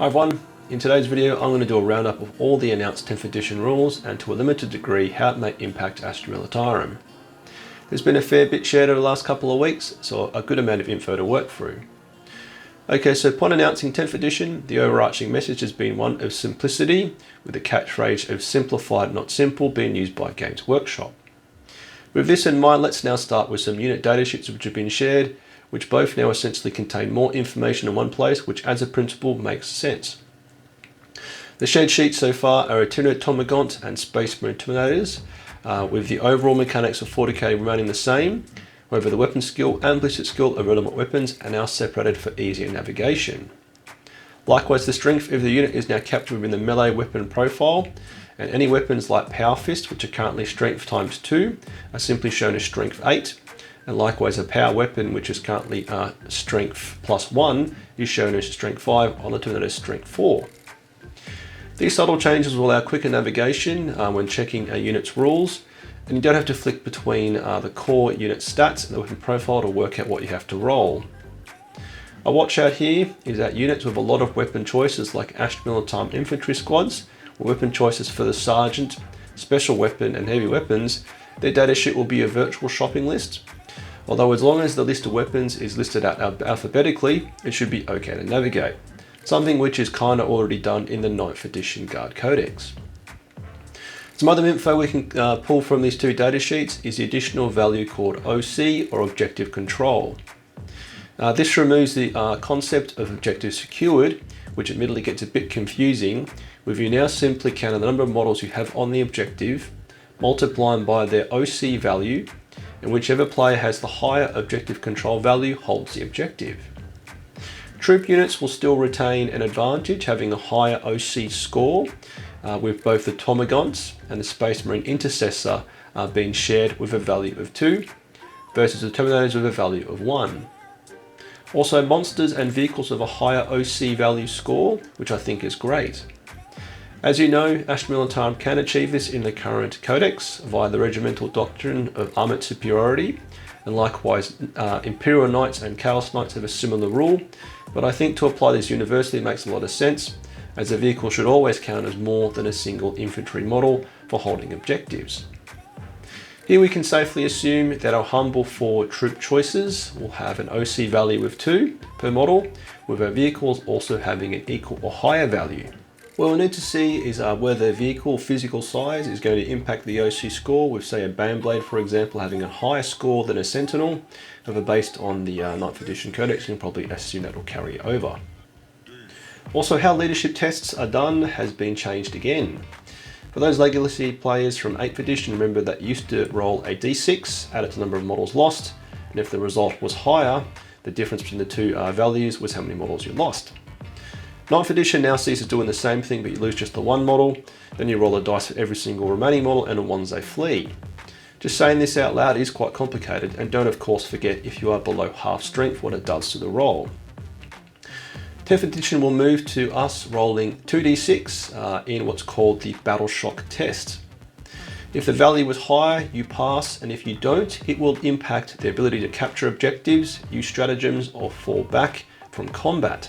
Hi everyone, in today's video I'm going to do a roundup of all the announced 10th edition rules and to a limited degree how it may impact Astra Militarum. There's been a fair bit shared over the last couple of weeks, so a good amount of info to work through. Okay, so upon announcing 10th edition, the overarching message has been one of simplicity, with the catchphrase of simplified not simple being used by Games Workshop. With this in mind, let's now start with some unit datasheets which have been shared, which both now essentially contain more information in one place, which as a principle makes sense. The shared sheets so far are itinerant Tomagant and Space Marine Terminators, with the overall mechanics of 40k remaining the same. However, the weapon skill and ballistic skill of relevant weapons are now separated for easier navigation. Likewise, the strength of the unit is now captured within the melee weapon profile, and any weapons like Power Fist, which are currently strength times 2, are simply shown as strength 8. And likewise, a power weapon, which is currently strength plus 1, is shown as strength 5, on the Terminator as strength 4. These subtle changes will allow quicker navigation when checking a unit's rules, and you don't have to flick between the core unit stats and the weapon profile to work out what you have to roll. A watch out here is that units with a lot of weapon choices like Astra Militarum infantry squads, or weapon choices for the sergeant, special weapon and heavy weapons, their datasheet will be a virtual shopping list. Although as long as the list of weapons is listed out alphabetically, it should be okay to navigate. Something which is kinda already done in the 9th edition Guard Codex. Some other info we can pull from these two datasheets is the additional value called OC, or Objective Control. This removes the concept of objective secured, which admittedly gets a bit confusing, with you now simply counting the number of models you have on the objective, multiplying by their OC value, and whichever player has the higher objective control value holds the objective. Troop units will still retain an advantage, having a higher OC score, with both the Tomagants and the Space Marine Intercessor being shared with a value of 2, versus the Terminators with a value of 1. Also, monsters and vehicles with a higher OC value score, which I think is great. As you know, Astra Militarum can achieve this in the current Codex via the regimental doctrine of armoured superiority, and likewise Imperial Knights and Chaos Knights have a similar rule, but I think to apply this universally makes a lot of sense, as a vehicle should always count as more than a single infantry model for holding objectives. Here we can safely assume that our humble 4 troop choices will have an OC value of 2 per model, with our vehicles also having an equal or higher value. What we'll need to see is whether the vehicle physical size is going to impact the OC score, with say a Baneblade for example having a higher score than a Sentinel. However, based on the 9th edition Codex, you can probably assume that will carry over. Also, how leadership tests are done has been changed again. For those legacy players from 8th edition, remember that you used to roll a d6, add it to the number of models lost, and if the result was higher, the difference between the two values was how many models you lost. 9th edition now sees us doing the same thing, but you lose just the one model, then you roll a dice for every single remaining model, and the ones they flee. Just saying this out loud is quite complicated, and don't of course forget if you are below half strength what it does to the roll. 10th edition will move to us rolling 2d6 in what's called the Battle Shock test. If the value was higher, you pass, and if you don't, it will impact the ability to capture objectives, use stratagems, or fall back from combat.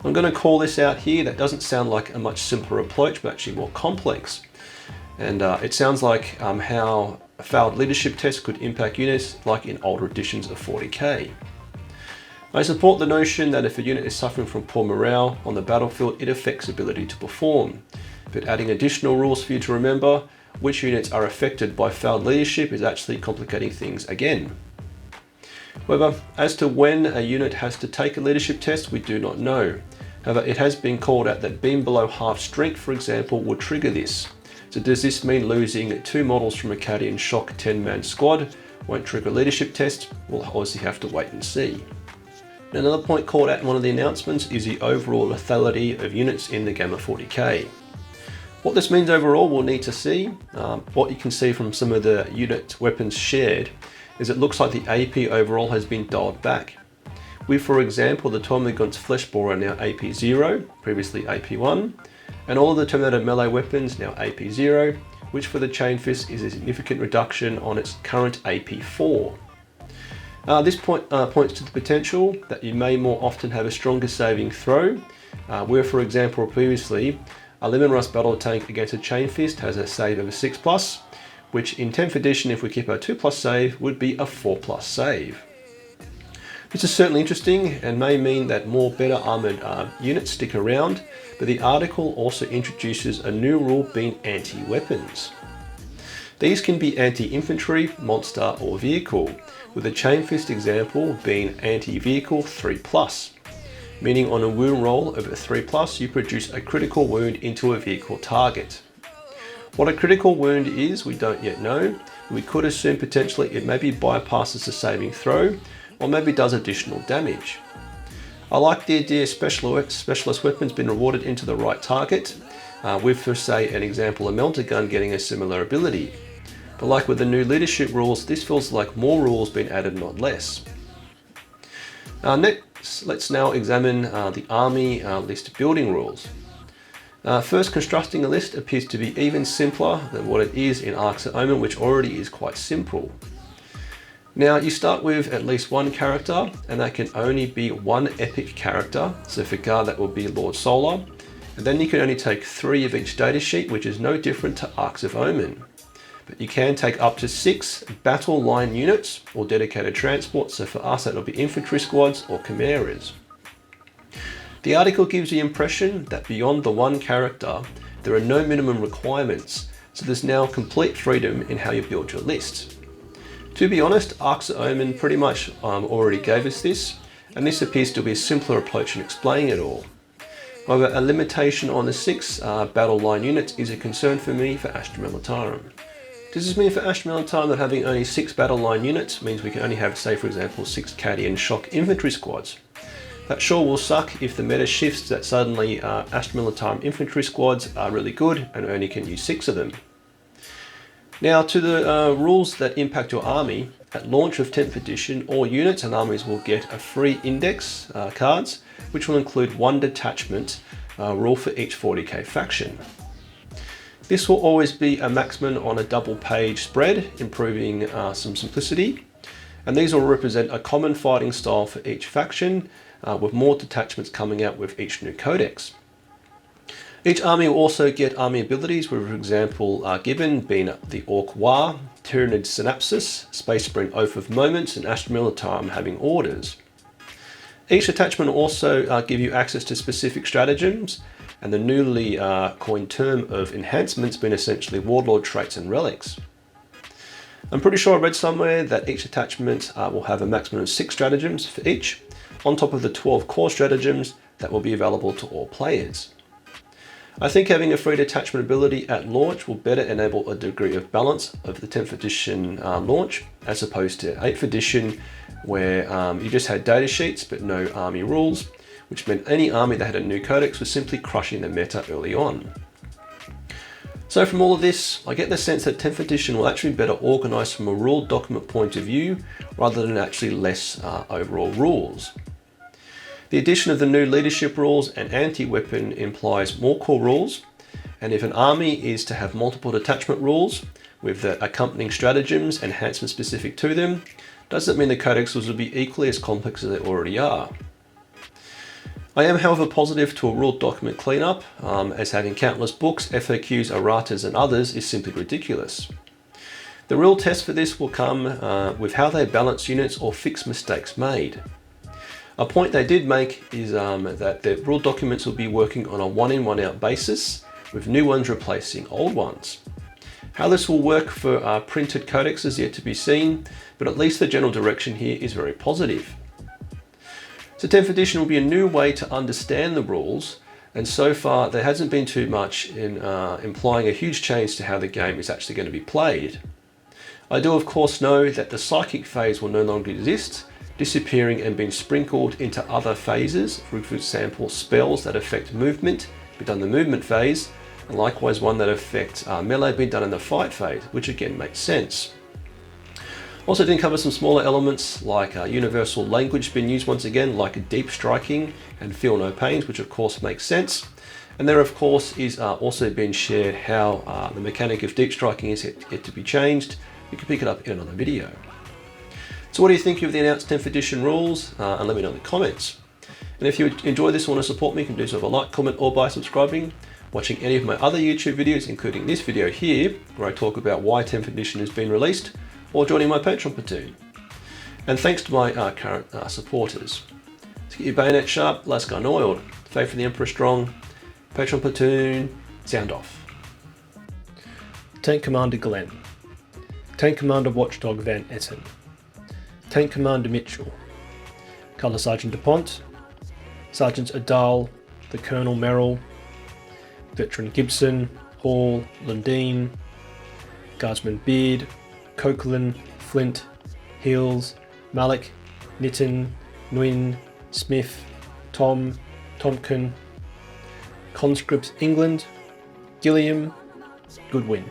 I'm going to call this out here. That doesn't sound like a much simpler approach, but actually more complex. And it sounds like how a failed leadership test could impact units like in older editions of 40k. I support the notion that if a unit is suffering from poor morale on the battlefield, it affects ability to perform. But adding additional rules for you to remember which units are affected by failed leadership is actually complicating things again. However, as to when a unit has to take a leadership test, we do not know. However, it has been called out that being below half strength, for example, would trigger this. So does this mean losing 2 models from Acadian Shock 10-man squad won't trigger a leadership test? We'll obviously have to wait and see. Another point called out in one of the announcements is the overall lethality of units in the game of 40k. What this means overall we'll need to see. What you can see from some of the unit weapons shared is it looks like the AP overall has been dialed back. With, for example, the Tomagant's Flesh Borer now AP 0, previously AP 1, and all of the Terminator melee weapons now AP 0, which for the Chain Fist is a significant reduction on its current AP 4. This points to the potential that you may more often have a stronger saving throw, where for example previously a Lemon Rust battle tank against a Chain Fist has a save of a 6+, which in 10th edition, if we keep our 2+ save, would be a 4+ save. This is certainly interesting and may mean that more better armoured units stick around, but the article also introduces a new rule being anti-weapons. These can be anti-infantry, monster or vehicle, with the Chain Fist example being anti-vehicle 3+, meaning on a wound roll of a 3+, you produce a critical wound into a vehicle target. What a critical wound is, we don't yet know. We could assume potentially it maybe bypasses the saving throw, or maybe does additional damage. I like the idea of specialist weapons being rewarded into the right target, with for say an example a melter gun getting a similar ability. But like with the new leadership rules, this feels like more rules being added, not less. Next, let's now examine the army list building rules. First, constructing a list appears to be even simpler than what it is in Arcs of Omen, which already is quite simple. Now, you start with at least one character, and that can only be one epic character. So for Guard, that will be Lord Solar. And then you can only take 3 of each datasheet, which is no different to Arcs of Omen. But you can take up to 6 battle line units or dedicated transport. So for us, that'll be infantry squads or chimeras. The article gives the impression that beyond the one character, there are no minimum requirements. So there's now complete freedom in how you build your list. To be honest, Arcs of Omen pretty much already gave us this, and this appears to be a simpler approach in explaining it all. However, a limitation on the 6 battle line units is a concern for me for Astra Militarum. Does this mean for Astra Militarum that having only 6 battle line units means we can only have, say for example, 6 Cadian shock infantry squads? That sure will suck if the meta shifts that suddenly Astra Militarum infantry squads are really good and only can use 6 of them. Now to the rules that impact your army. At launch of 10th edition, all units and armies will get a free index cards, which will include 1 detachment rule for each 40k faction. This will always be a maximum on a double page spread, improving some simplicity. And these will represent a common fighting style for each faction, with more detachments coming out with each new codex. Each army will also get army abilities, with for example given being the Orc War, Tyranid Synapsis, Space Marine Oath of Moments, and Astra Militarum having orders. Each attachment will also give you access to specific stratagems, and the newly coined term of enhancements being essentially warlord traits and relics. I'm pretty sure I read somewhere that each attachment will have a maximum of 6 stratagems for each, on top of the 12 core stratagems that will be available to all players. I think having a free detachment ability at launch will better enable a degree of balance of the 10th edition launch, as opposed to 8th edition, where you just had data sheets but no army rules, which meant any army that had a new codex was simply crushing the meta early on. So from all of this, I get the sense that 10th edition will actually be better organised from a rule document point of view, rather than actually less overall rules. The addition of the new leadership rules and anti-weapon implies more core rules, and if an army is to have multiple detachment rules with the accompanying stratagems and enhancements specific to them, doesn't mean the codexes will be equally as complex as they already are. I am however positive to a rule document cleanup, as having countless books, FAQs, erratas and others is simply ridiculous. The real test for this will come with how they balance units or fix mistakes made. A point they did make is that the rule documents will be working on a 1-in 1-out basis, with new ones replacing old ones. How this will work for printed codex is yet to be seen, but at least the general direction here is very positive. So 10th edition will be a new way to understand the rules, and so far there hasn't been too much in implying a huge change to how the game is actually going to be played. I do of course know that the psychic phase will no longer exist, disappearing and being sprinkled into other phases, for example spells that affect movement be done in the movement phase, and likewise one that affects melee be done in the fight phase, which again makes sense. Also didn't cover some smaller elements like universal language being used once again, like deep striking and feel no pains, which of course makes sense. And there of course is also being shared how the mechanic of deep striking is yet to be changed. You can pick it up in another video. So what do you think of the announced 10th edition rules? And let me know in the comments. And if you enjoy this and want to support me, you can do so with a like, comment, or by subscribing, watching any of my other YouTube videos, including this video here, where I talk about why 10th edition has been released, or joining my Patreon platoon. And thanks to my current supporters. Let's get your bayonet sharp, last gun oiled, faith for the Emperor strong, Patreon platoon, sound off. Tank Commander Glenn, Tank Commander Watchdog Van Etten, Tank Commander Mitchell, Colour Sergeant DuPont, Sergeants Adal, the Colonel Merrill, Veteran Gibson, Hall, Lundeen, Guardsman Beard, Coquelin, Flint, Hills, Malik, Nitton, Nguyen, Smith, Tom, Tompkin, Conscripts England, Gilliam, Goodwin.